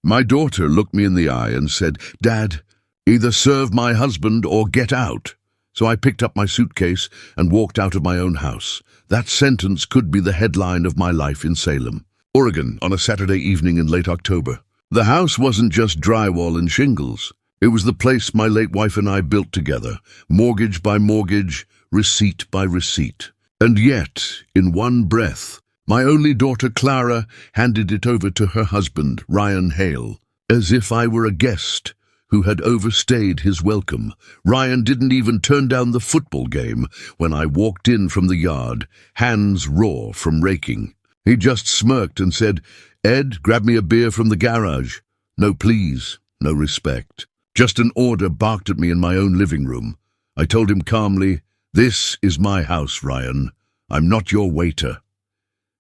My daughter looked me in the eye and said, "Dad, either serve my husband or get out." So I picked up my suitcase and walked out of my own house. That sentence could be the headline of my life in Salem, Oregon, on a Saturday evening in late October. The house wasn't just drywall and shingles. It was the place my late wife and I built together, mortgage by mortgage, receipt by receipt. And yet, in one breath, my only daughter Clara handed it over to her husband, Ryan Hale, as if I were a guest who had overstayed his welcome. Ryan didn't even turn down the football game when I walked in from the yard, hands raw from raking. He just smirked and said, "Ed, grab me a beer from the garage." No please, no respect. Just an order barked at me in my own living room. I told him calmly, "This is my house, Ryan. I'm not your waiter."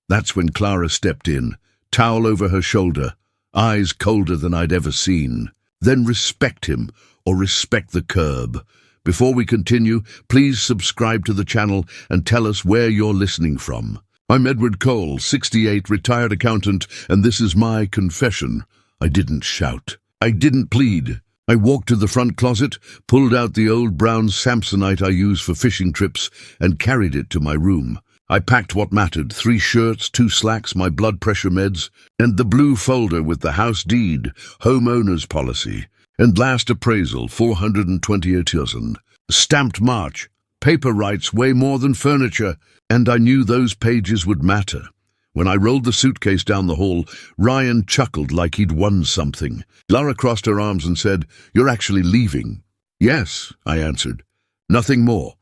That's when Clara stepped in, towel over her shoulder, eyes colder than I'd ever seen. Then respect him, or respect the curb. Before we continue, please subscribe to the channel and tell us where you're listening from. I'm Edward Cole, 68, retired accountant, and this is my confession. I didn't shout. I didn't plead. I walked to the front closet, pulled out the old brown Samsonite I use for fishing trips, and carried it to my room. I packed what mattered, 3 shirts, 2 slacks, my blood pressure meds, and the blue folder with the house deed, homeowner's policy, and last appraisal, $428,000. Stamped March. Paper rights weigh more than furniture, and I knew those pages would matter. When I rolled the suitcase down the hall, Ryan chuckled like he'd won something. Clara crossed her arms and said, "You're actually leaving?" "Yes," I answered. Nothing more.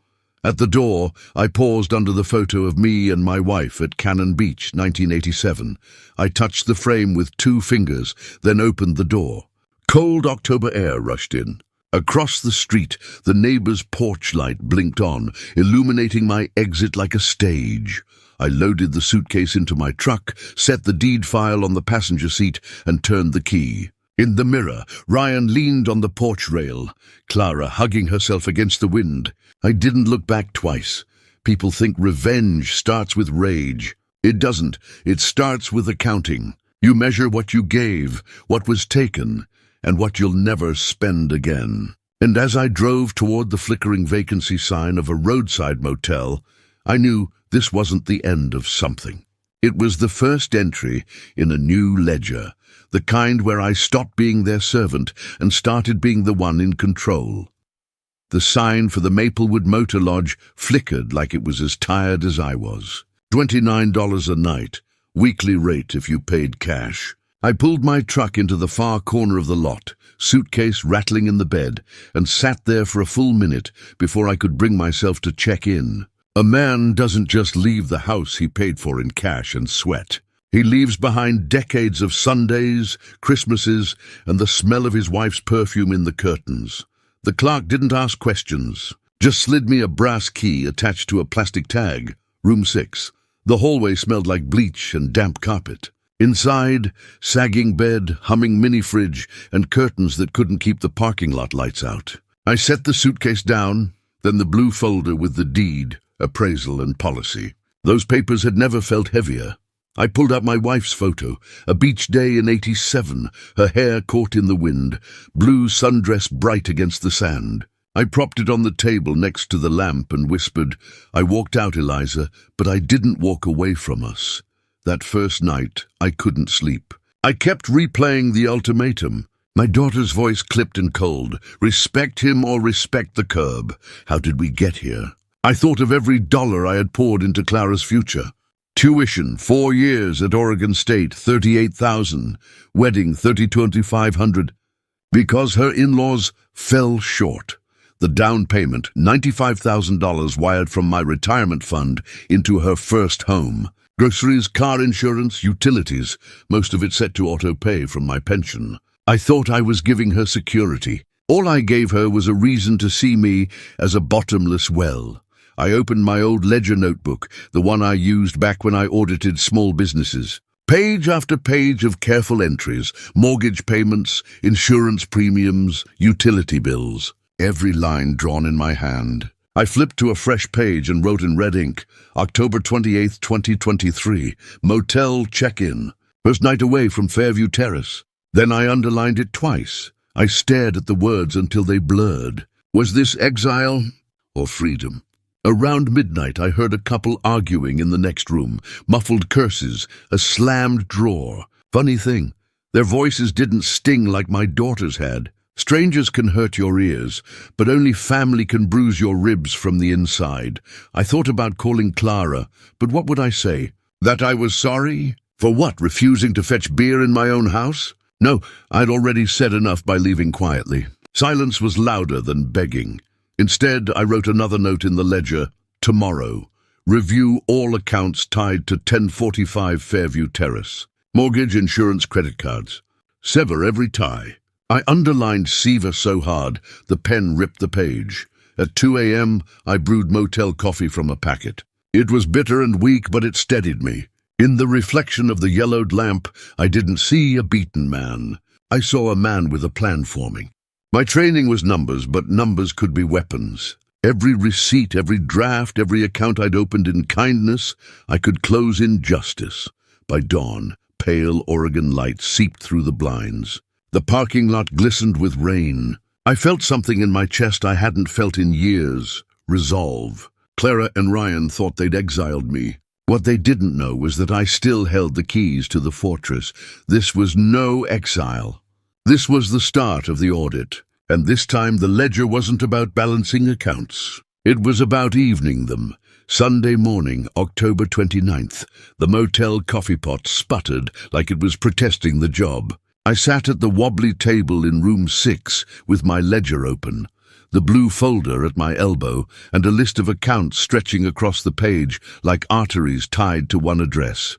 At the door, I paused under the photo of me and my wife at Cannon Beach, 1987. I touched the frame with 2 fingers, then opened the door. Cold October air rushed in. Across the street, the neighbor's porch light blinked on, illuminating my exit like a stage. I loaded the suitcase into my truck, set the deed file on the passenger seat, and turned the key. In the mirror, Ryan leaned on the porch rail, Clara hugging herself against the wind. I didn't look back twice. People think revenge starts with rage. It doesn't. It starts with accounting. You measure what you gave, what was taken, and what you'll never spend again. And as I drove toward the flickering vacancy sign of a roadside motel, I knew this wasn't the end of something. It was the first entry in a new ledger, the kind where I stopped being their servant and started being the one in control. The sign for the Maplewood Motor Lodge flickered like it was as tired as I was. $29 a night, weekly rate if you paid cash. I pulled my truck into the far corner of the lot, suitcase rattling in the bed, and sat there for a full minute before I could bring myself to check in. A man doesn't just leave the house he paid for in cash and sweat. He leaves behind decades of Sundays, Christmases, and the smell of his wife's perfume in the curtains. The clerk didn't ask questions, just slid me a brass key attached to a plastic tag. Room 6. The hallway smelled like bleach and damp carpet. Inside, sagging bed, humming mini-fridge, and curtains that couldn't keep the parking lot lights out. I set the suitcase down, then the blue folder with the deed, appraisal, and policy. Those papers had never felt heavier. I pulled out my wife's photo, a beach day in '87, her hair caught in the wind, blue sundress bright against the sand. I propped it on the table next to the lamp and whispered, "I walked out, Eliza, but I didn't walk away from us." That first night, I couldn't sleep. I kept replaying the ultimatum. My daughter's voice clipped and cold. Respect him or respect the curb. How did we get here? I thought of every dollar I had poured into Clara's future. Tuition, 4 years at Oregon State, $38,000. Wedding, $32,500. Because her in-laws fell short. The down payment, $95,000 wired from my retirement fund into her first home. Groceries, car insurance, utilities, most of it set to auto-pay from my pension. I thought I was giving her security. All I gave her was a reason to see me as a bottomless well. I opened my old ledger notebook, the one I used back when I audited small businesses. Page after page of careful entries, mortgage payments, insurance premiums, utility bills. Every line drawn in my hand. I flipped to a fresh page and wrote in red ink, October 28th, 2023, motel check-in. First night away from Fairview Terrace. Then I underlined it twice. I stared at the words until they blurred. Was this exile or freedom? Around midnight, I heard a couple arguing in the next room, muffled curses, a slammed drawer. Funny thing, their voices didn't sting like my daughter's had. Strangers can hurt your ears, but only family can bruise your ribs from the inside. I thought about calling Clara, but what would I say? That I was sorry? For what, refusing to fetch beer in my own house? No, I'd already said enough by leaving quietly. Silence was louder than begging. Instead, I wrote another note in the ledger, tomorrow. Review all accounts tied to 1045 Fairview Terrace. Mortgage, insurance, credit cards. Sever every tie. I underlined Sever so hard, the pen ripped the page. At 2 a.m., I brewed motel coffee from a packet. It was bitter and weak, but it steadied me. In the reflection of the yellowed lamp, I didn't see a beaten man. I saw a man with a plan forming. My training was numbers, but numbers could be weapons. Every receipt, every draft, every account I'd opened in kindness, I could close in justice. By dawn, pale Oregon light seeped through the blinds. The parking lot glistened with rain. I felt something in my chest I hadn't felt in years. Resolve. Clara and Ryan thought they'd exiled me. What they didn't know was that I still held the keys to the fortress. This was no exile. This was the start of the audit, and this time the ledger wasn't about balancing accounts. It was about evening them. Sunday morning, October 29th, the motel coffee pot sputtered like it was protesting the job. I sat at the wobbly table in room 6 with my ledger open, the blue folder at my elbow, and a list of accounts stretching across the page like arteries tied to one address.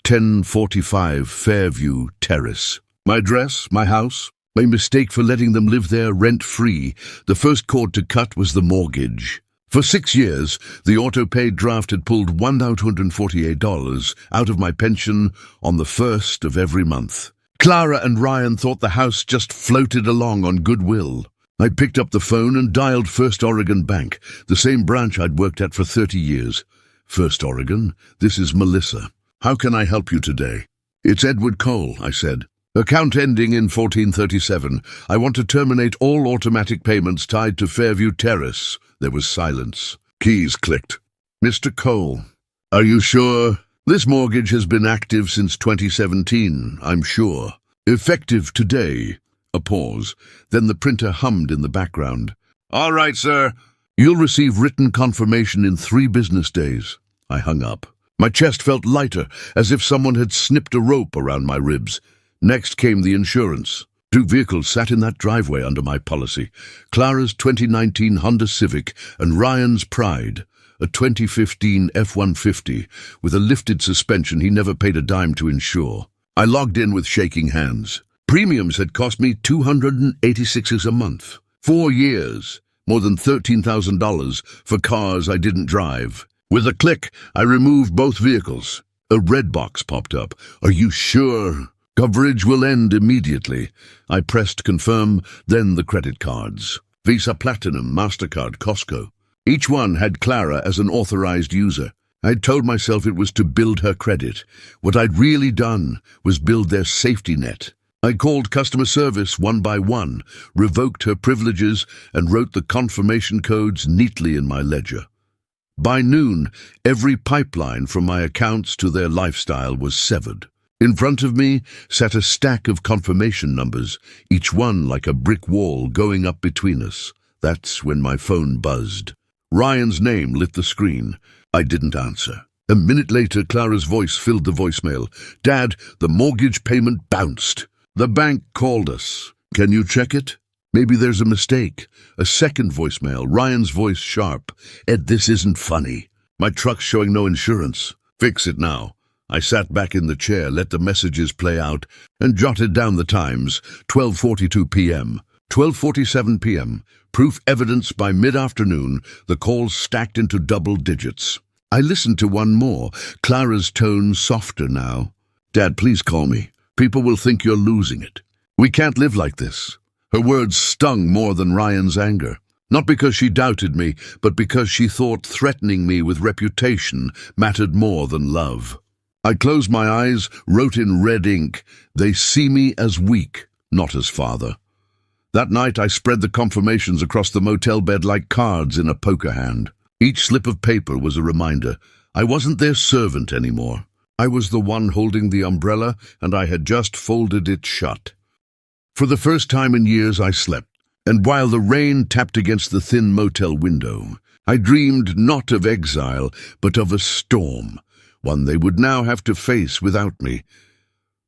1045 Fairview Terrace. My address, my house, my mistake for letting them live there rent-free. The first cord to cut was the mortgage. For 6 years, the auto-paid draft had pulled $1,948 out of my pension on the first of every month. Clara and Ryan thought the house just floated along on goodwill. I picked up the phone and dialed First Oregon Bank, the same branch I'd worked at for 30 years. First Oregon, this is Melissa. How can I help you today? It's Edward Cole, I said. Account ending in 1437. I want to terminate all automatic payments tied to Fairview Terrace. There was silence. Keys clicked. Mr. Cole, are you sure? This mortgage has been active since 2017, I'm sure. Effective today. A pause. Then the printer hummed in the background. All right, sir. You'll receive written confirmation in 3 business days. I hung up. My chest felt lighter, as if someone had snipped a rope around my ribs. Next came the insurance. 2 vehicles sat in that driveway under my policy. Clara's 2019 Honda Civic and Ryan's Pride, a 2015 F-150 with a lifted suspension he never paid a dime to insure. I logged in with shaking hands. Premiums had cost me $286 a month. 4 years, more than $13,000 for cars I didn't drive. With a click, I removed both vehicles. A red box popped up. Are you sure? Coverage will end immediately. I pressed confirm, then the credit cards. Visa Platinum, MasterCard, Costco. Each one had Clara as an authorized user. I'd told myself it was to build her credit. What I'd really done was build their safety net. I called customer service one by one, revoked her privileges, and wrote the confirmation codes neatly in my ledger. By noon, every pipeline from my accounts to their lifestyle was severed. In front of me sat a stack of confirmation numbers, each one like a brick wall going up between us. That's when my phone buzzed. Ryan's name lit the screen. I didn't answer. A minute later, Clara's voice filled the voicemail. Dad, the mortgage payment bounced. The bank called us. Can you check it? Maybe there's a mistake. A second voicemail, Ryan's voice sharp. Ed, this isn't funny. My truck's showing no insurance. Fix it now. I sat back in the chair, let the messages play out, and jotted down the times. 12:42 p.m. 12:47 p.m. Proof evidence by mid-afternoon. The calls stacked into double digits. I listened to one more, Clara's tone softer now. Dad, please call me. People will think you're losing it. We can't live like this. Her words stung more than Ryan's anger. Not because she doubted me, but because she thought threatening me with reputation mattered more than love. I closed my eyes, wrote in red ink, "They see me as weak, not as father." That night I spread the confirmations across the motel bed like cards in a poker hand. Each slip of paper was a reminder. I wasn't their servant anymore. I was the one holding the umbrella, and I had just folded it shut. For the first time in years I slept, and while the rain tapped against the thin motel window, I dreamed not of exile, but of a storm, one they would now have to face without me.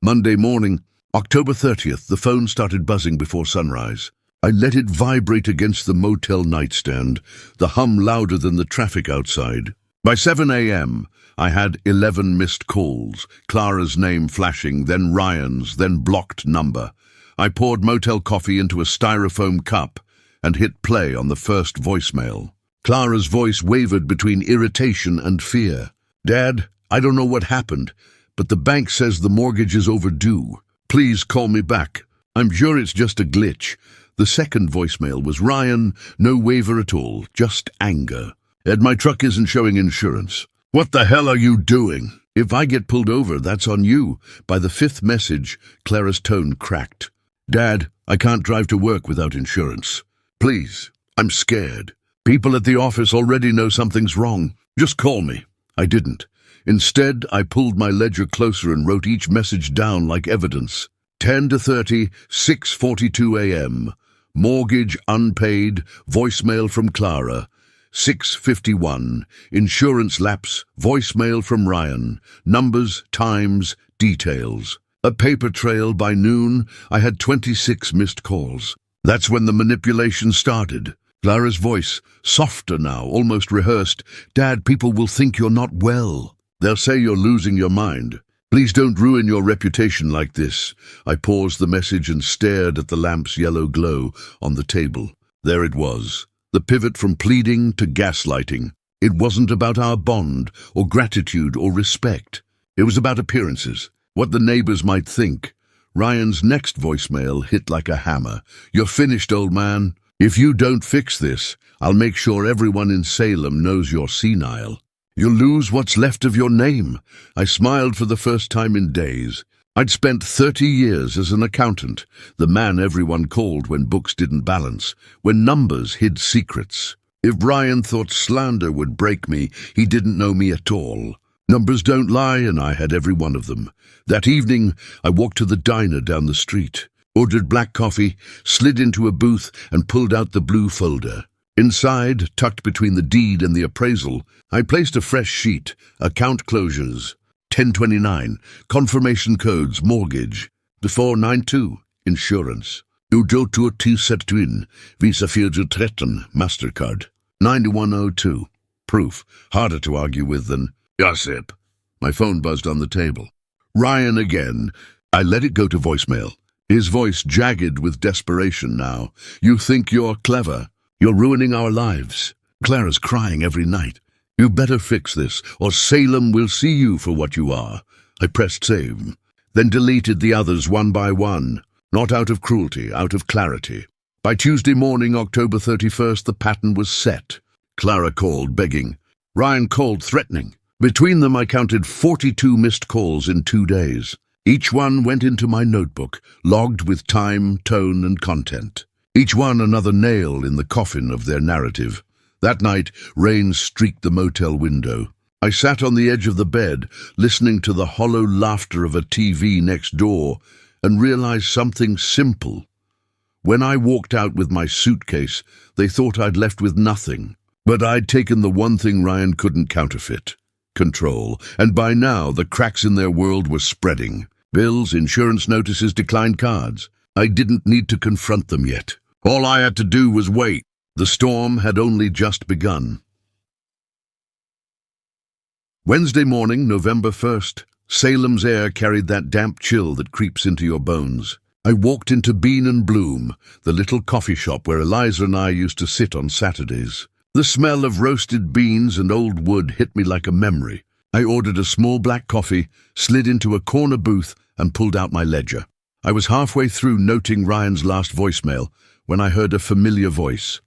Monday morning, October 30th, the phone started buzzing before sunrise. I let it vibrate against the motel nightstand, the hum louder than the traffic outside. By 7 a.m., I had 11 missed calls, Clara's name flashing, then Ryan's, then blocked number. I poured motel coffee into a styrofoam cup and hit play on the first voicemail. Clara's voice wavered between irritation and fear. "Dad, I don't know what happened, but the bank says the mortgage is overdue. Please call me back. I'm sure it's just a glitch." The second voicemail was Ryan, no waver at all, just anger. "Ed, my truck isn't showing insurance. What the hell are you doing? If I get pulled over, that's on you." By the fifth message, Clara's tone cracked. "Dad, I can't drive to work without insurance. Please, I'm scared. People at the office already know something's wrong. Just call me." I didn't. Instead, I pulled my ledger closer and wrote each message down like evidence. 10:30, 6:42 a.m. Mortgage unpaid, voicemail from Clara. 6:51, insurance lapse, voicemail from Ryan. Numbers, times, details. A paper trail. By noon, I had 26 missed calls. That's when the manipulation started. Clara's voice, softer now, almost rehearsed. "Dad, people will think you're not well. They'll say you're losing your mind. Please don't ruin your reputation like this." I paused the message and stared at the lamp's yellow glow on the table. There it was, the pivot from pleading to gaslighting. It wasn't about our bond, or gratitude, or respect. It was about appearances, what the neighbors might think. Ryan's next voicemail hit like a hammer. "You're finished, old man. If you don't fix this, I'll make sure everyone in Salem knows you're senile. You'll lose what's left of your name." I smiled for the first time in days. I'd spent 30 years as an accountant, the man everyone called when books didn't balance, when numbers hid secrets. If Ryan thought slander would break me, he didn't know me at all. Numbers don't lie, and I had every one of them. That evening, I walked to the diner down the street, ordered black coffee, slid into a booth, and pulled out the blue folder. Inside, tucked between the deed and the appraisal, I placed a fresh sheet, account closures, 1029, confirmation codes, mortgage, 492, insurance, Udo-2-2-7-2, Visa 413, MasterCard, 9102, proof, harder to argue with than gossip. My phone buzzed on the table. Ryan again. I let it go to voicemail. His voice jagged with desperation now. "You think you're clever? You're ruining our lives. Clara's crying every night. You better fix this, or Salem will see you for what you are." I pressed save, then deleted the others one by one, not out of cruelty, out of clarity. By Tuesday morning, October 31st, the pattern was set. Clara called, begging. Ryan called, threatening. Between them, I counted 42 missed calls in 2 days. Each one went into my notebook, logged with time, tone, and content. Each one another nail in the coffin of their narrative. That night, rain streaked the motel window. I sat on the edge of the bed, listening to the hollow laughter of a TV next door, and realized something simple. When I walked out with my suitcase, they thought I'd left with nothing. But I'd taken the one thing Ryan couldn't counterfeit: control. And by now, the cracks in their world were spreading. Bills, insurance notices, declined cards. I didn't need to confront them yet. All I had to do was wait. The storm had only just begun. Wednesday morning, November 1st. Salem's air carried that damp chill that creeps into your bones. I walked into Bean and Bloom, the little coffee shop where Eliza and I used to sit on Saturdays. The smell of roasted beans and old wood hit me like a memory. I ordered a small black coffee, slid into a corner booth, and pulled out my ledger. I was halfway through noting Ryan's last voicemail when I heard a familiar voice.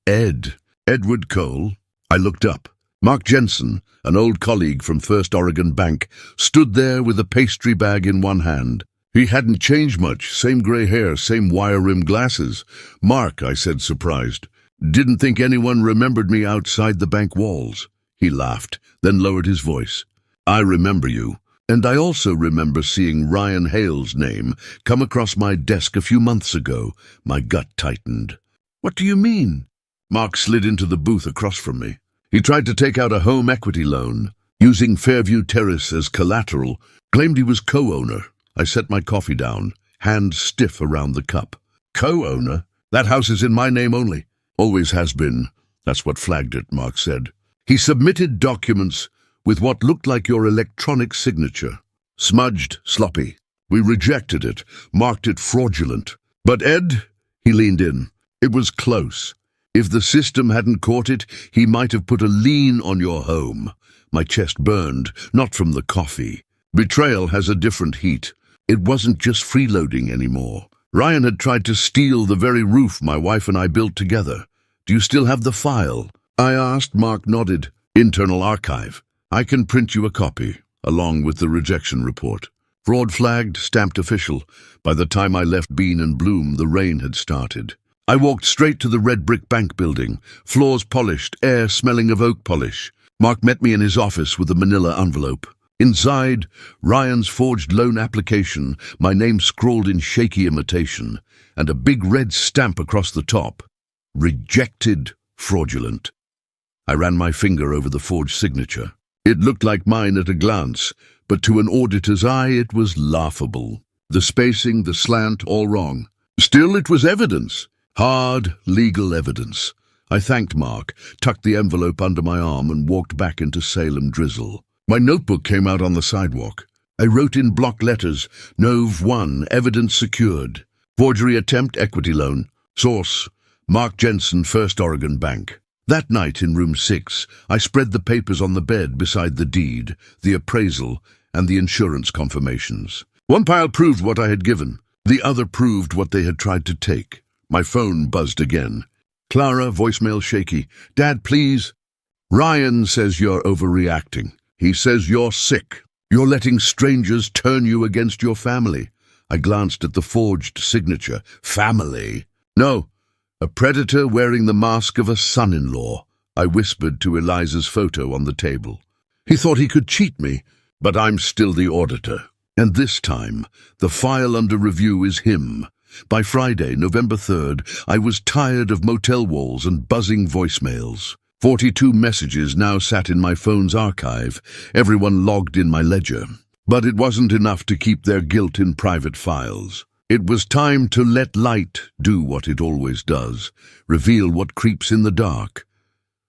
"Ed." "Edward Cole." I looked up. Mark Jensen, an old colleague from First Oregon Bank, stood there with a pastry bag in one hand. He hadn't changed much, same grey hair, same wire-rimmed glasses. "Mark," I said, surprised. "Didn't think anyone remembered me outside the bank walls." He laughed, then lowered his voice. "I remember you, and I also remember seeing Ryan Hale's name come across my desk a few months ago." My gut tightened. "What do you mean?" Mark slid into the booth across from me. He tried to take out a home equity loan, using Fairview Terrace as collateral, claimed he was co-owner. I set my coffee down, hand stiff around the cup. "Co-owner? That house is in my name only." "Always has been. That's what flagged it," Mark said. "He submitted documents with what looked like your electronic signature. Smudged, sloppy. We rejected it, marked it fraudulent. But Ed," he leaned in, "it was close. If the system hadn't caught it, he might have put a lien on your home." My chest burned, not from the coffee. Betrayal has a different heat. It wasn't just freeloading anymore. Ryan had tried to steal the very roof my wife and I built together. "Do you still have the file?" I asked. Mark nodded. "Internal archive. I can print you a copy, along with the rejection report." Fraud flagged, stamped official. By the time I left Bean and Bloom, the rain had started. I walked straight to the red brick bank building, floors polished, air smelling of oak polish. Mark met me in his office with a manila envelope. Inside, Ryan's forged loan application, my name scrawled in shaky imitation, and a big red stamp across the top. Rejected, fraudulent. I ran my finger over the forged signature. It looked like mine at a glance, but to an auditor's eye it was laughable. The spacing, the slant, all wrong. Still, it was evidence. Hard, legal evidence. I thanked Mark, tucked the envelope under my arm, and walked back into Salem drizzle. My notebook came out on the sidewalk. I wrote in block letters, Nov 1, evidence secured. Forgery attempt, equity loan. Source, Mark Jensen, First Oregon Bank. That night in room 6, I spread the papers on the bed beside the deed, the appraisal, and the insurance confirmations. One pile proved what I had given. The other proved what they had tried to take. My phone buzzed again. "Clara," voicemail shaky. "Dad, please." "Ryan says you're overreacting. He says you're sick. You're letting strangers turn you against your family." I glanced at the forged signature. Family? "No. A predator wearing the mask of a son-in-law." I whispered to Eliza's photo on the table. "He thought he could cheat me, but I'm still the auditor. And this time, the file under review is him." By Friday, November 3rd, I was tired of motel walls and buzzing voicemails. 42 messages now sat in my phone's archive, everyone logged in my ledger. But it wasn't enough to keep their guilt in private files. It was time to let light do what it always does, reveal what creeps in the dark.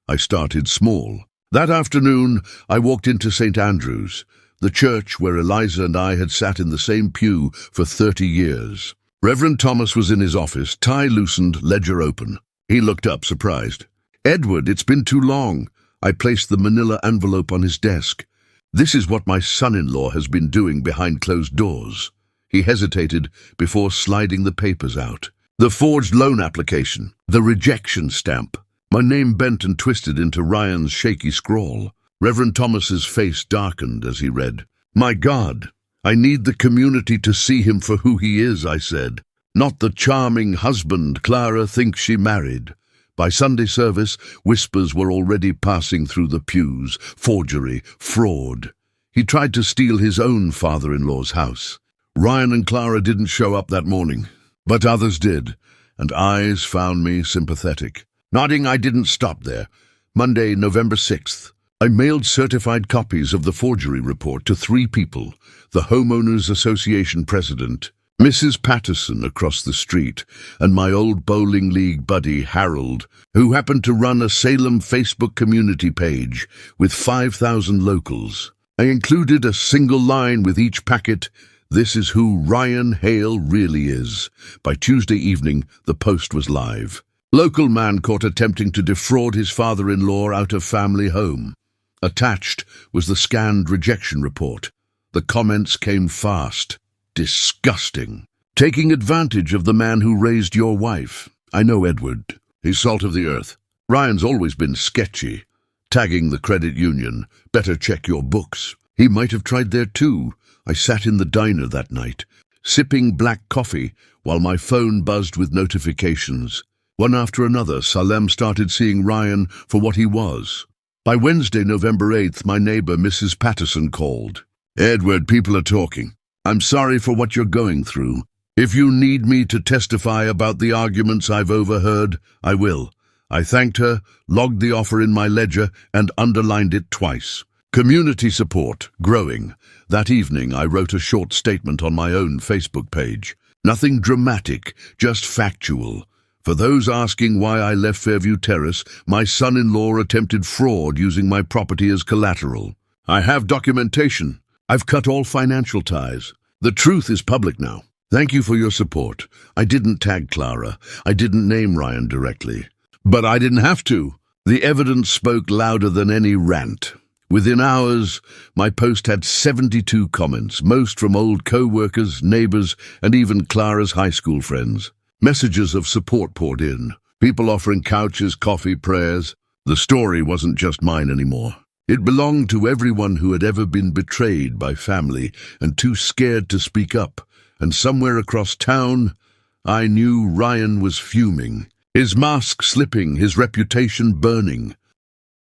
I started small. That afternoon, I walked into St. Andrew's, the church where Eliza and I had sat in the same pew for 30 years. Reverend Thomas was in his office, tie loosened, ledger open. He looked up, surprised. "Edward, it's been too long." I placed the manila envelope on his desk. "This is what my son-in-law has been doing behind closed doors." He hesitated before sliding the papers out. The forged loan application, the rejection stamp. My name bent and twisted into Ryan's shaky scrawl. Reverend Thomas's face darkened as he read. "My God, I need the community to see him for who he is," I said. "Not the charming husband Clara thinks she married." By Sunday service, whispers were already passing through the pews. Forgery, fraud. He tried to steal his own father-in-law's house. Ryan and Clara didn't show up that morning, but others did, and eyes found me sympathetic. Nodding, I didn't stop there. Monday, November 6th. I mailed certified copies of the forgery report to 3 people, the Homeowners Association president, Mrs. Patterson across the street, and my old bowling league buddy Harold, who happened to run a Salem Facebook community page with 5,000 locals. I included a single line with each packet. "This is who Ryan Hale really is." By Tuesday evening, the post was live. Local man caught attempting to defraud his father-in-law out of family home. Attached was the scanned rejection report. The comments came fast. "Disgusting. Taking advantage of the man who raised your wife. I know Edward. He's salt of the earth. Ryan's always been sketchy. tagging the credit union. Better check your books. He might have tried there too. I sat in the diner that night, sipping black coffee while my phone buzzed with notifications. One after another, Salem started seeing Ryan for what he was. By Wednesday, November 8th, my neighbor, Mrs. Patterson, called. "Edward, people are talking. I'm sorry for what you're going through. If you need me to testify about the arguments I've overheard, I will." I thanked her, logged the offer in my ledger, and underlined it twice. Community support, growing. That evening, I wrote a short statement on my own Facebook page. Nothing dramatic, just factual. For those asking why I left Fairview Terrace, my son-in-law attempted fraud using my property as collateral. I have documentation. I've cut all financial ties. The truth is public now. Thank you for your support. I didn't tag Clara. I didn't name Ryan directly. But I didn't have to. The evidence spoke louder than any rant. Within hours, my post had 72 comments, most from old co-workers, neighbors, and even Clara's high school friends. Messages of support poured in, people offering couches, coffee, prayers. The story wasn't just mine anymore. It belonged to everyone who had ever been betrayed by family and too scared to speak up. And somewhere across town, I knew Ryan was fuming, his mask slipping, his reputation burning.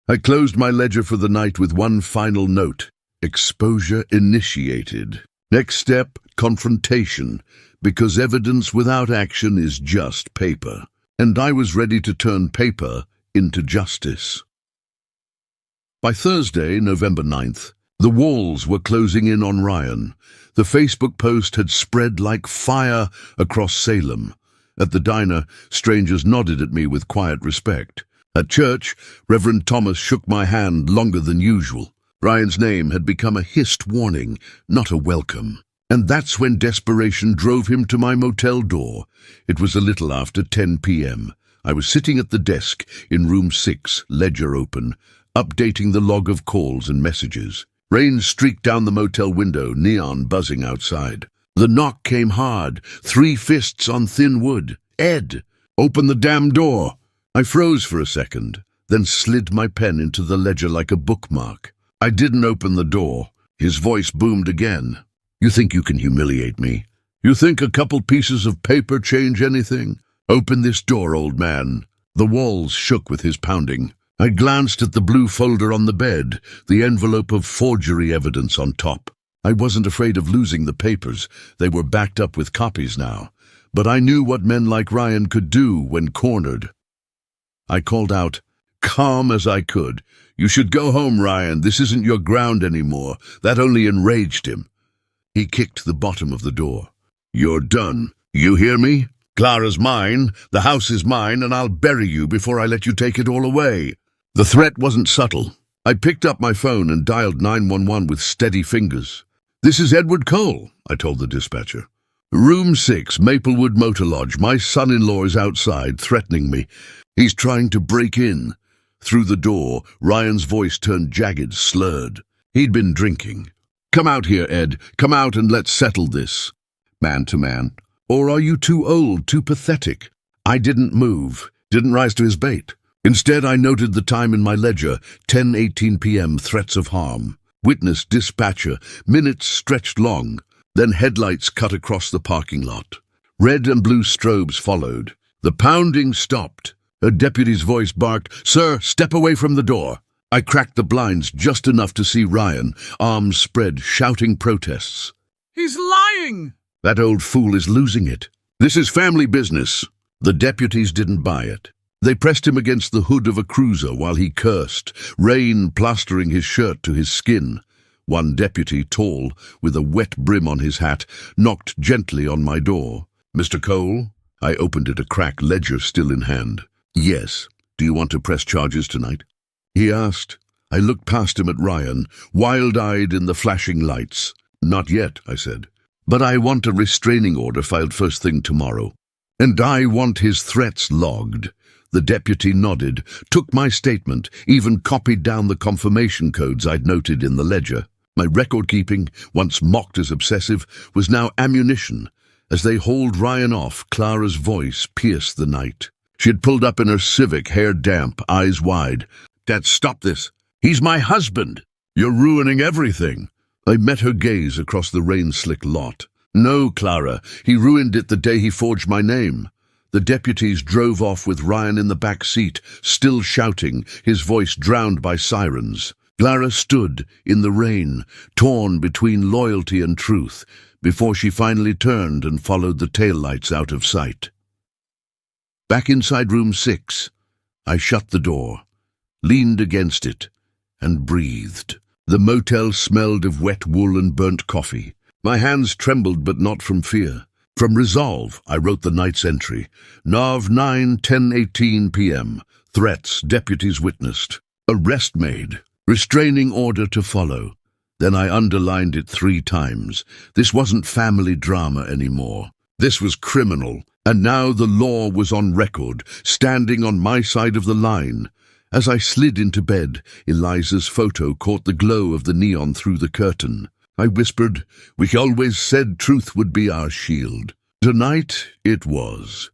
I closed my ledger for the night with one final note: exposure initiated. Next step, confrontation, because evidence without action is just paper. And I was ready to turn paper into justice. By Thursday, November 9th, the walls were closing in on Ryan. The Facebook post had spread like fire across Salem. At the diner, strangers nodded at me with quiet respect. At church, Reverend Thomas shook my hand longer than usual. Ryan's name had become a hissed warning, not a welcome. And that's when desperation drove him to my motel door. It was a little after 10 p.m. I was sitting at the desk in room 6, ledger open, updating the log of calls and messages. Rain streaked down the motel window, neon buzzing outside. The knock came hard, 3 fists on thin wood. "Ed, open the damn door!" I froze for a second, then slid my pen into the ledger like a bookmark. I didn't open the door. His voice boomed again. "You think you can humiliate me? You think a couple pieces of paper change anything? Open this door, old man." The walls shook with his pounding. I glanced at the blue folder on the bed, the envelope of forgery evidence on top. I wasn't afraid of losing the papers. They were backed up with copies now. But I knew what men like Ryan could do when cornered. I called out, calm as I could, "You should go home, Ryan. This isn't your ground anymore." That only enraged him. He kicked the bottom of the door. "You're done. You hear me? Clara's mine, the house is mine, and I'll bury you before I let you take it all away." The threat wasn't subtle. I picked up my phone and dialed 911 with steady fingers. "This is Edward Cole," I told the dispatcher. "Room 6, Maplewood Motor Lodge. My son-in-law is outside, threatening me. He's trying to break in." Through the door, Ryan's voice turned jagged, slurred. He'd been drinking. "Come out here, Ed. Come out and let's settle this." Man to man. "Or are you too old, too pathetic?" I didn't move, didn't rise to his bait. Instead, I noted the time in my ledger, 10:18 p.m., threats of harm. Witness, dispatcher, minutes stretched long. Then headlights cut across the parking lot. Red and blue strobes followed. The pounding stopped. A deputy's voice barked, "Sir, step away from the door." I cracked the blinds just enough to see Ryan, arms spread, shouting protests. "He's lying!" "That old fool is losing it. This is family business." The deputies didn't buy it. They pressed him against the hood of a cruiser while he cursed, rain plastering his shirt to his skin. One deputy, tall, with a wet brim on his hat, knocked gently on my door. "Mr. Cole?" I opened it a crack, ledger still in hand. "Yes. Do you want to press charges tonight?" he asked. I looked past him at Ryan, wild-eyed in the flashing lights. "Not yet," I said. "But I want a restraining order filed first thing tomorrow. And I want his threats logged." The deputy nodded, took my statement, even copied down the confirmation codes I'd noted in the ledger. My record-keeping, once mocked as obsessive, was now ammunition. As they hauled Ryan off, Clara's voice pierced the night. She had pulled up in her Civic, hair damp, eyes wide. Dad, stop this. He's my husband. You're ruining everything. I met her gaze across the rain-slick lot. No, Clara, he ruined it the day he forged my name. The deputies drove off with Ryan in the back seat, still shouting, his voice drowned by sirens. Clara stood in the rain, torn between loyalty and truth, before she finally turned and followed the taillights out of sight. Back inside room 6, I shut the door, leaned against it, and breathed. The motel smelled of wet wool and burnt coffee. My hands trembled, but not from fear. From resolve, I wrote the night's entry. Nav 9:10:18 p.m. Threats deputies witnessed. Arrest made. Restraining order to follow. Then I underlined it 3 times. This wasn't family drama anymore. This was criminal, and now the law was on record, standing on my side of the line. As I slid into bed, Eliza's photo caught the glow of the neon through the curtain. I whispered, "We always said truth would be our shield." Tonight it was.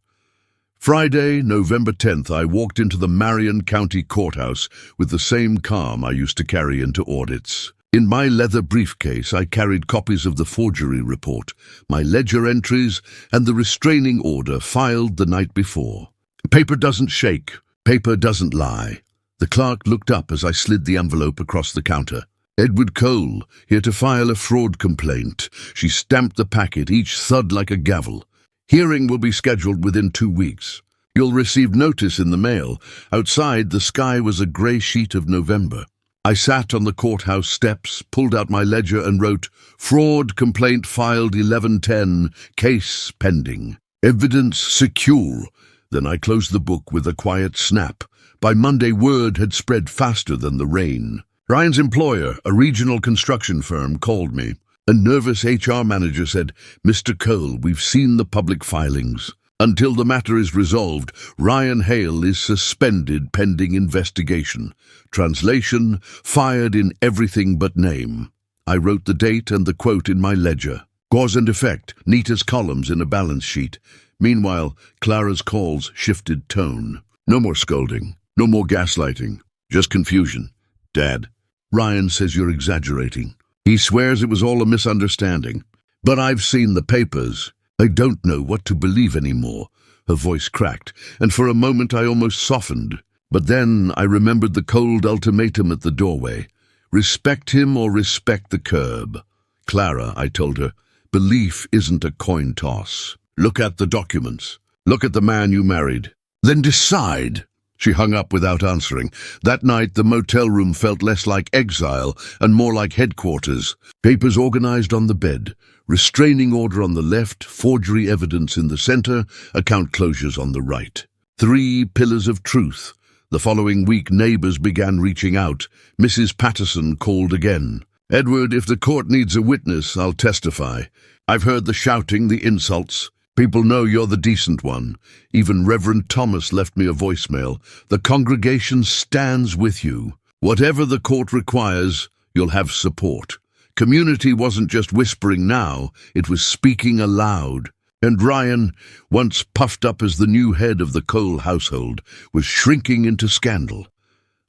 Friday, November 10th, I walked into the Marion County Courthouse with the same calm I used to carry into audits. In my leather briefcase, I carried copies of the forgery report, my ledger entries, and the restraining order filed the night before. Paper doesn't shake. Paper doesn't lie. The clerk looked up as I slid the envelope across the counter. "Edward Cole, here to file a fraud complaint." She stamped the packet, each thud like a gavel. "Hearing will be scheduled within 2 weeks. You'll receive notice in the mail." Outside, the sky was a grey sheet of November. I sat on the courthouse steps, pulled out my ledger and wrote, "Fraud complaint filed 11/10, case pending. Evidence secure." Then I closed the book with a quiet snap. By Monday, word had spread faster than the rain. Ryan's employer, a regional construction firm, called me. A nervous HR manager said, "Mr. Cole, we've seen the public filings. Until the matter is resolved, Ryan Hale is suspended pending investigation. Translation, fired in everything but name." I wrote the date and the quote in my ledger. Cause and effect, neat as columns in a balance sheet. Meanwhile, Clara's calls shifted tone. "No more scolding, no more gaslighting, just confusion. Dad, Ryan says you're exaggerating. He swears it was all a misunderstanding. But I've seen the papers. I don't know what to believe anymore." Her voice cracked, and for a moment I almost softened. But then I remembered the cold ultimatum at the doorway. Respect him or respect the curb. "Clara," I told her, "belief isn't a coin toss. Look at the documents. Look at the man you married. Then decide." She hung up without answering. That night, the motel room felt less like exile and more like headquarters. Papers organized on the bed. Restraining order on the left, forgery evidence in the center, account closures on the right. 3 pillars of truth. The following week, neighbors began reaching out. Mrs. Patterson called again. "Edward, if the court needs a witness, I'll testify. I've heard the shouting, the insults. People know you're the decent one. Even Reverend Thomas left me a voicemail. The congregation stands with you. Whatever the court requires, you'll have support." Community wasn't just whispering now, it was speaking aloud. And Ryan, once puffed up as the new head of the Cole household, was shrinking into scandal.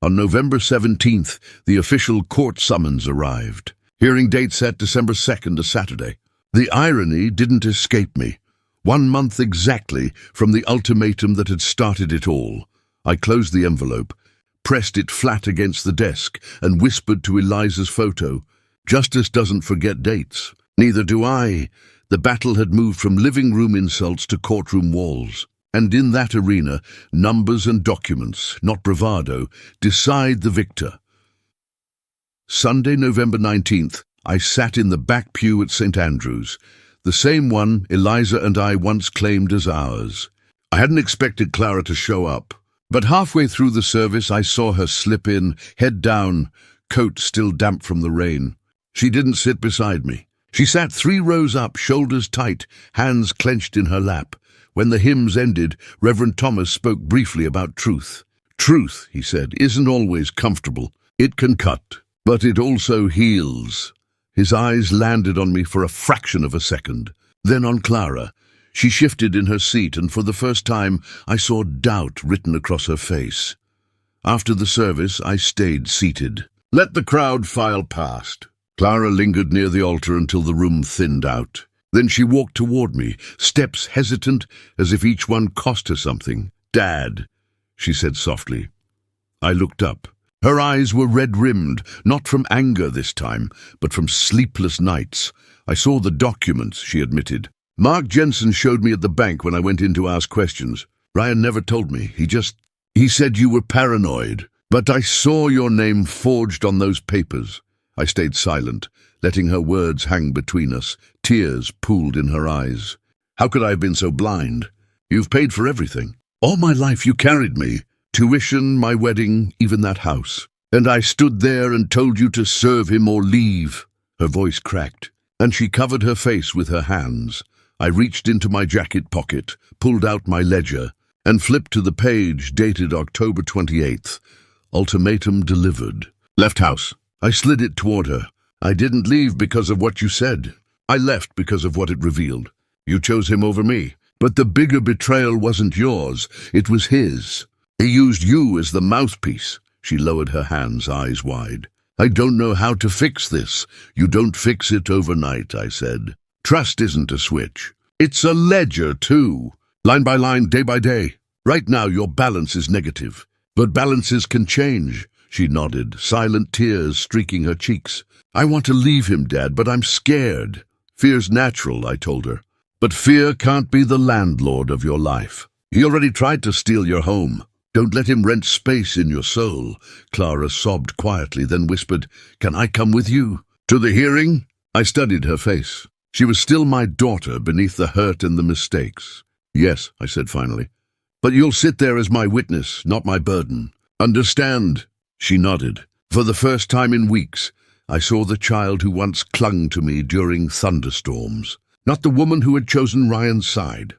On November 17th, the official court summons arrived. Hearing date set December 2nd, a Saturday. The irony didn't escape me. 1 month exactly from the ultimatum that had started it all. I closed the envelope, pressed it flat against the desk, and whispered to Eliza's photo, "Justice doesn't forget dates. Neither do I." The battle had moved from living room insults to courtroom walls. And in that arena, numbers and documents, not bravado, decide the victor. Sunday, November 19th, I sat in the back pew at St. Andrew's. The same one Eliza and I once claimed as ours. I hadn't expected Clara to show up, but halfway through the service I saw her slip in, head down, coat still damp from the rain. She didn't sit beside me. She sat 3 rows up, shoulders tight, hands clenched in her lap. When the hymns ended, Reverend Thomas spoke briefly about truth. "Truth," he said, "isn't always comfortable. It can cut, but it also heals." His eyes landed on me for a fraction of a second. Then on Clara. She shifted in her seat, and for the first time I saw doubt written across her face. After the service, I stayed seated. Let the crowd file past. Clara lingered near the altar until the room thinned out. Then she walked toward me, steps hesitant, as if each one cost her something. "Dad," she said softly. I looked up. Her eyes were red-rimmed, not from anger this time, but from sleepless nights. I saw the documents, she admitted. "Mark Jensen showed me at the bank when I went in to ask questions. Ryan never told me. He said you were paranoid. But I saw your name forged on those papers." I stayed silent, letting her words hang between us. Tears pooled in her eyes. "How could I have been so blind? You've paid for everything. All my life you carried me. Tuition, my wedding, even that house. And I stood there and told you to serve him or leave." Her voice cracked, and she covered her face with her hands. I reached into my jacket pocket, pulled out my ledger, and flipped to the page dated October 28th. Ultimatum delivered. "Left house." I slid it toward her. "I didn't leave because of what you said. I left because of what it revealed. You chose him over me. But the bigger betrayal wasn't yours, it was his. He used you as the mouthpiece." She lowered her hands, eyes wide. "I don't know how to fix this." "You don't fix it overnight," I said. "Trust isn't a switch. It's a ledger, too. Line by line, day by day. Right now, your balance is negative. But balances can change." She nodded, silent tears streaking her cheeks. "I want to leave him, Dad, but I'm scared." "Fear's natural," I told her. "But fear can't be the landlord of your life. He already tried to steal your home. Don't let him rent space in your soul." Clara sobbed quietly, then whispered, "Can I come with you?" "To the hearing?" I studied her face. She was still my daughter beneath the hurt and the mistakes. "Yes," I said finally. "But you'll sit there as my witness, not my burden. Understand?" She nodded. For the first time in weeks, I saw the child who once clung to me during thunderstorms, not the woman who had chosen Ryan's side.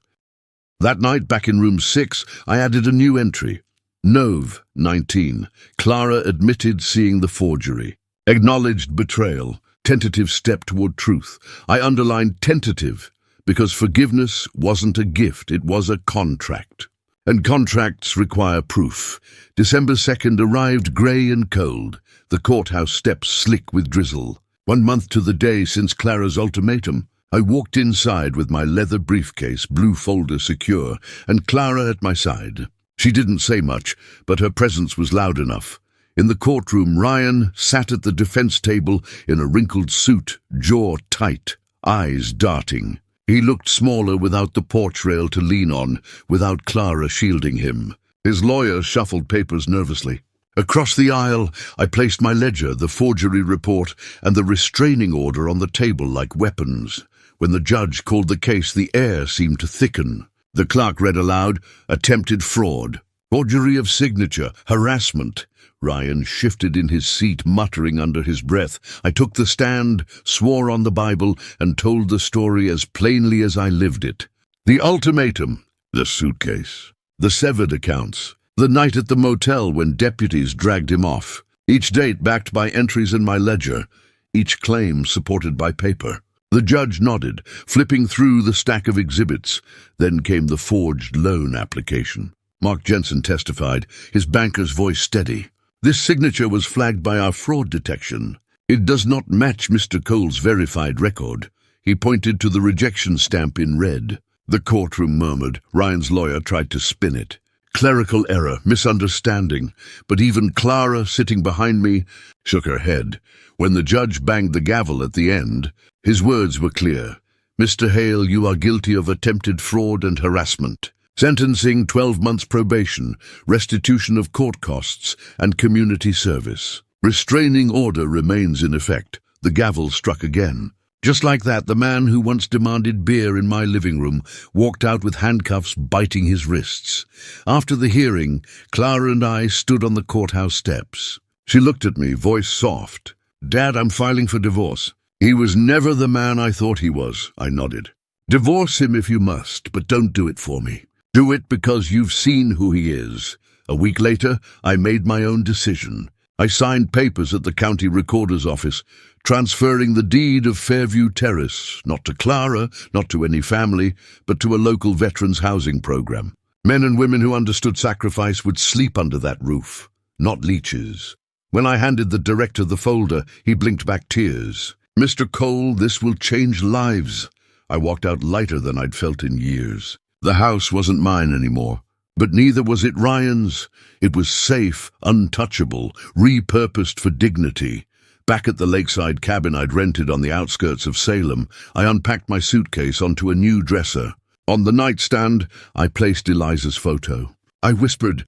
That night, back in room 6, I added a new entry. Nove, 19. Clara admitted seeing the forgery. Acknowledged betrayal. Tentative step toward truth. I underlined tentative, because forgiveness wasn't a gift, it was a contract. And contracts require proof. December 2nd arrived grey and cold, the courthouse steps slick with drizzle. 1 month to the day since Clara's ultimatum. I walked inside with my leather briefcase, blue folder secure, and Clara at my side. She didn't say much, but her presence was loud enough. In the courtroom, Ryan sat at the defense table in a wrinkled suit, jaw tight, eyes darting. He looked smaller without the porch rail to lean on, without Clara shielding him. His lawyer shuffled papers nervously. Across the aisle, I placed my ledger, the forgery report, and the restraining order on the table like weapons. When the judge called the case, the air seemed to thicken. The clerk read aloud, "Attempted fraud, forgery of signature, harassment." Ryan shifted in his seat, muttering under his breath. I took the stand, swore on the Bible, and told the story as plainly as I lived it. The ultimatum, the suitcase, the severed accounts, the night at the motel when deputies dragged him off, each date backed by entries in my ledger, each claim supported by paper. The judge nodded, flipping through the stack of exhibits. Then came the forged loan application. Mark Jensen testified, his banker's voice steady. "This signature was flagged by our fraud detection. It does not match Mr. Cole's verified record." He pointed to the rejection stamp in red. The courtroom murmured. Ryan's lawyer tried to spin it. Clerical error, misunderstanding. But even Clara, sitting behind me, shook her head. When the judge banged the gavel at the end, his words were clear. "Mr. Hale, you are guilty of attempted fraud and harassment. Sentencing 12 months probation, restitution of court costs, and community service. Restraining order remains in effect." The gavel struck again. Just like that, the man who once demanded beer in my living room walked out with handcuffs biting his wrists. After the hearing, Clara and I stood on the courthouse steps. She looked at me, voice soft. "Dad, I'm filing for divorce." "He was never the man I thought he was," I nodded. "Divorce him if you must, but don't do it for me. Do it because you've seen who he is." A week later, I made my own decision. I signed papers at the county recorder's office, transferring the deed of Fairview Terrace, not to Clara, not to any family, but to a local veterans housing program. Men and women who understood sacrifice would sleep under that roof. not leeches. When I handed the director the folder, he blinked back tears. "Mr. Cole, this will change lives." I walked out lighter than I'd felt in years. The house wasn't mine anymore, but neither was it Ryan's. It was safe, untouchable, repurposed for dignity. Back at the lakeside cabin I'd rented on the outskirts of Salem, I unpacked my suitcase onto a new dresser. On the nightstand, I placed Eliza's photo. I whispered,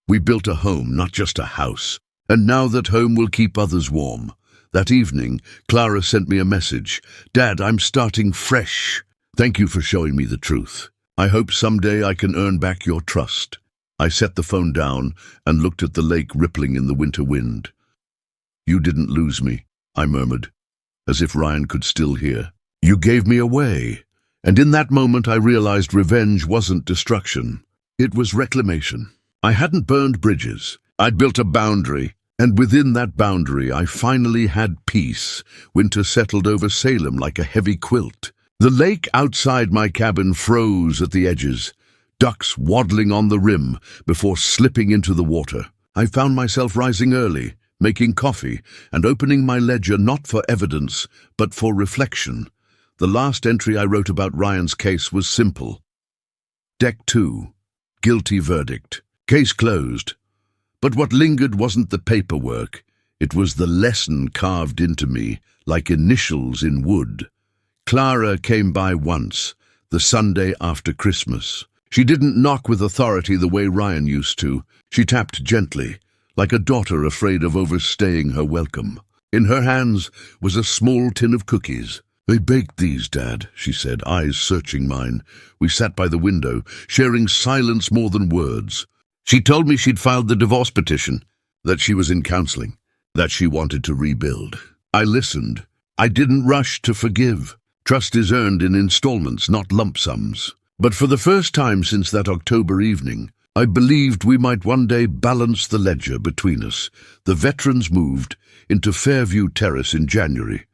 "We built a home, not just a house. And now that home will keep others warm." That evening, Clara sent me a message. "Dad, I'm starting fresh. Thank you for showing me the truth. I hope someday I can earn back your trust." I set the phone down and looked at the lake rippling in the winter wind. "You didn't lose me," I murmured, as if Ryan could still hear. "You gave me away." And in that moment I realized revenge wasn't destruction. It was reclamation. I hadn't burned bridges. I'd built a boundary. And within that boundary, I finally had peace. Winter settled over Salem like a heavy quilt. The lake outside my cabin froze at the edges, ducks waddling on the rim before slipping into the water. I found myself rising early, making coffee, and opening my ledger not for evidence, but for reflection. The last entry I wrote about Ryan's case was simple. Deck 2. Guilty verdict. Case closed. But what lingered wasn't the paperwork. It was the lesson carved into me, like initials in wood. Clara came by once, the Sunday after Christmas. She didn't knock with authority the way Ryan used to. She tapped gently, like a daughter afraid of overstaying her welcome. In her hands was a small tin of cookies. "They baked these, Dad," she said, eyes searching mine. We sat by the window, sharing silence more than words. She told me she'd filed the divorce petition, that she was in counseling, that she wanted to rebuild. I listened. I didn't rush to forgive. Trust is earned in installments, not lump sums. But for the first time since that October evening, I believed we might one day balance the ledger between us. The veterans moved into Fairview Terrace in January.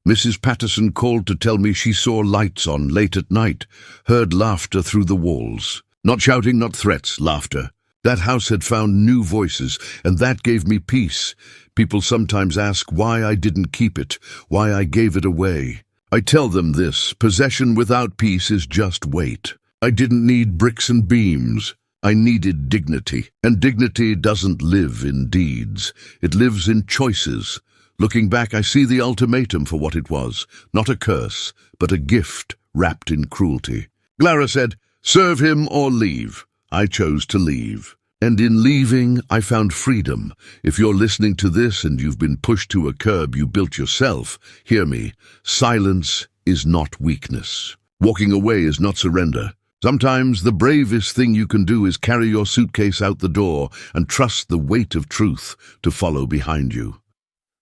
Mrs. Patterson called to tell me she saw lights on late at night, heard laughter through the walls. Not shouting, not threats, laughter. That house had found new voices, and that gave me peace. People sometimes ask why I didn't keep it, why I gave it away. I tell them this: possession without peace is just weight. I didn't need bricks and beams. I needed dignity, and dignity doesn't live in deeds. It lives in choices. Looking back, I see the ultimatum for what it was, not a curse, but a gift wrapped in cruelty. Clara said, "Serve him or leave." I chose to leave. And in leaving, I found freedom. If you're listening to this and you've been pushed to a curb you built yourself, hear me. Silence is not weakness. Walking away is not surrender. Sometimes the bravest thing you can do is carry your suitcase out the door and trust the weight of truth to follow behind you.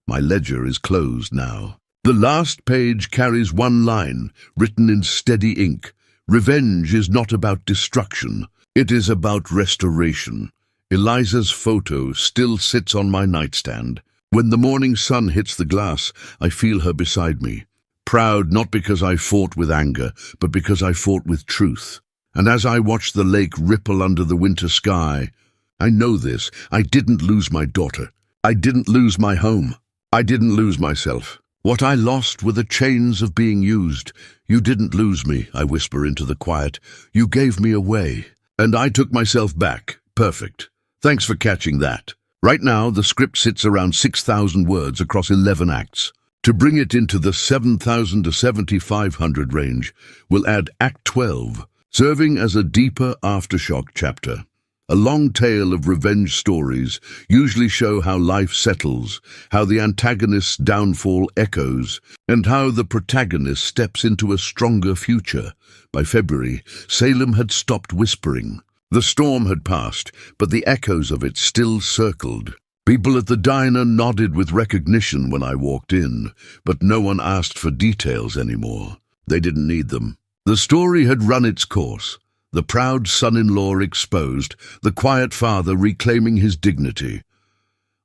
My ledger is closed now. The last page carries one line, written in steady ink. Revenge is not about destruction. It is about restoration. Eliza's photo still sits on my nightstand. When the morning sun hits the glass, I feel her beside me. Proud not because I fought with anger, but because I fought with truth. And as I watch the lake ripple under the winter sky, I know this: I didn't lose my daughter. I didn't lose my home. I didn't lose myself. What I lost were the chains of being used. "You didn't lose me," I whisper into the quiet. "You gave me away." And I took myself back. Perfect. Thanks for catching that. Right now, the script sits around 6,000 words across 11 acts. To bring it into the 7,000 to 7,500 range, we'll add Act 12, serving as a deeper aftershock chapter. A long tale of revenge stories usually show how life settles, how the antagonist's downfall echoes, and how the protagonist steps into a stronger future. By February, Salem had stopped whispering. The storm had passed, but the echoes of it still circled. People at the diner nodded with recognition when I walked in, but no one asked for details anymore. They didn't need them. The story had run its course. The proud son-in-law exposed, the quiet father reclaiming his dignity.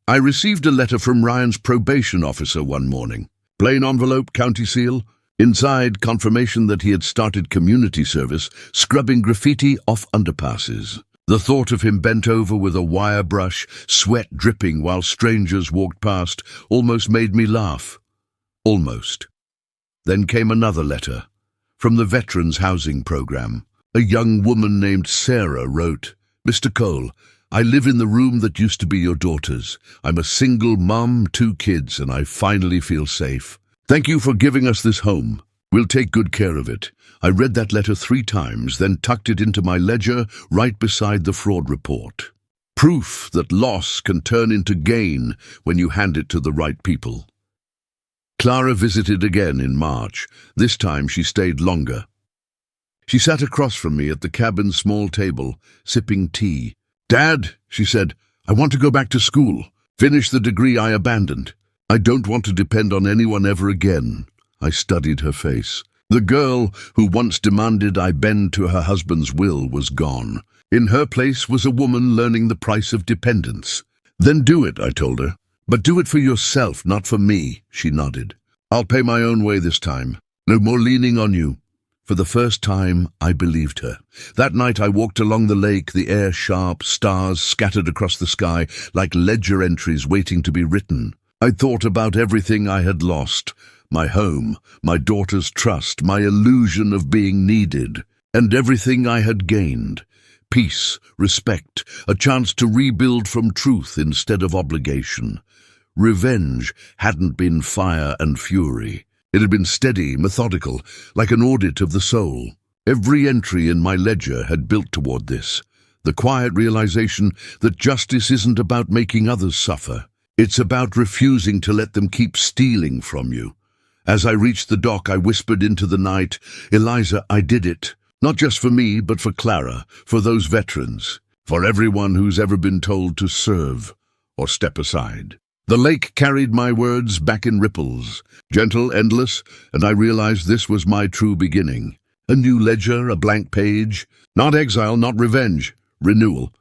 I received a letter from Ryan's probation officer one morning. Plain envelope, county seal. Inside, confirmation that he had started community service, scrubbing graffiti off underpasses. The thought of him bent over with a wire brush, sweat dripping while strangers walked past, almost made me laugh. Almost. Then came another letter, from the Veterans Housing Program. A young woman named Sarah wrote, "Mr. Cole, I live in the room that used to be your daughter's. I'm a single mum, 2 kids, and I finally feel safe. Thank you for giving us this home. We'll take good care of it." I read that letter 3 times, then tucked it into my ledger right beside the fraud report. Proof that loss can turn into gain when you hand it to the right people. Clara visited again in March. This time she stayed longer. She sat across from me at the cabin's small table, sipping tea. "Dad," she said, "I want to go back to school, finish the degree I abandoned. I don't want to depend on anyone ever again." I studied her face. The girl who once demanded I bend to her husband's will was gone. In her place was a woman learning the price of dependence. "Then do it," I told her. "But do it for yourself, not for me," she nodded. "I'll pay my own way this time. No more leaning on you." For the first time, I believed her. That night I walked along the lake, the air sharp, stars scattered across the sky like ledger entries waiting to be written. I thought about everything I had lost. My home, my daughter's trust, my illusion of being needed, and everything I had gained. Peace, respect, a chance to rebuild from truth instead of obligation. Revenge hadn't been fire and fury. It had been steady, methodical, like an audit of the soul. Every entry in my ledger had built toward this. The quiet realization that justice isn't about making others suffer. It's about refusing to let them keep stealing from you. As I reached the dock, I whispered into the night, "Eliza, I did it. Not just for me, but for Clara, for those veterans, for everyone who's ever been told to serve or step aside." The lake carried my words back in ripples, gentle, endless, and I realized this was my true beginning. A new ledger, a blank page. Not exile, not revenge. Renewal.